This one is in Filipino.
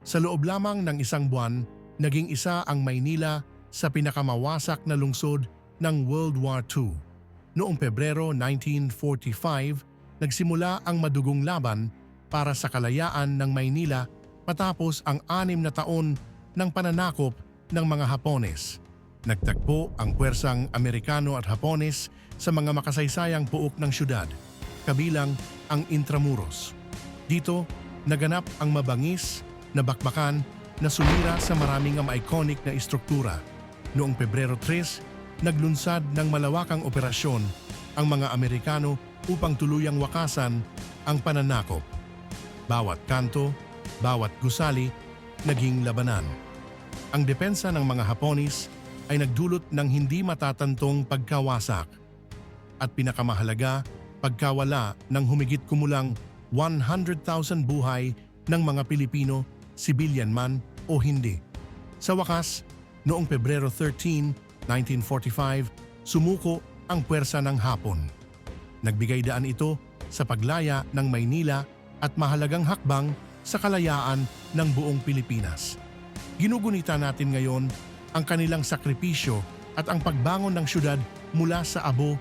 Sa loob lamang ng isang buwan, naging isa ang Maynila sa pinakamawasak na lungsod ng World War II. Noong Pebrero 1945, nagsimula ang madugong laban para sa kalayaan ng Maynila matapos ang 6 na taon ng pananakop ng mga Hapones. Nagtagpo ang puwersang Amerikano at Hapones sa mga makasaysayang puok ng syudad, kabilang ang Intramuros. Dito, naganap ang mabangis na bakbakan na sumira sa maraming iconic na istruktura. Noong Pebrero 3, naglunsad ng malawakang operasyon ang mga Amerikano upang tuluyang wakasan ang pananakop. Bawat kanto, bawat gusali, naging labanan. Ang depensa ng mga Hapones ay nagdulot ng hindi matatantong pagkawasak at pinakamahalaga, pagkawala ng humigit kumulang 100,000 buhay ng mga Pilipino, civilian man o hindi. Sa wakas, noong Pebrero 13, 1945, sumuko ang puwersa ng Hapon. Nagbigay daan ito sa paglaya ng Maynila at mahalagang hakbang sa kalayaan ng buong Pilipinas. Ginugunita natin ngayon ang kanilang sakripisyo at ang pagbangon ng syudad mula sa abo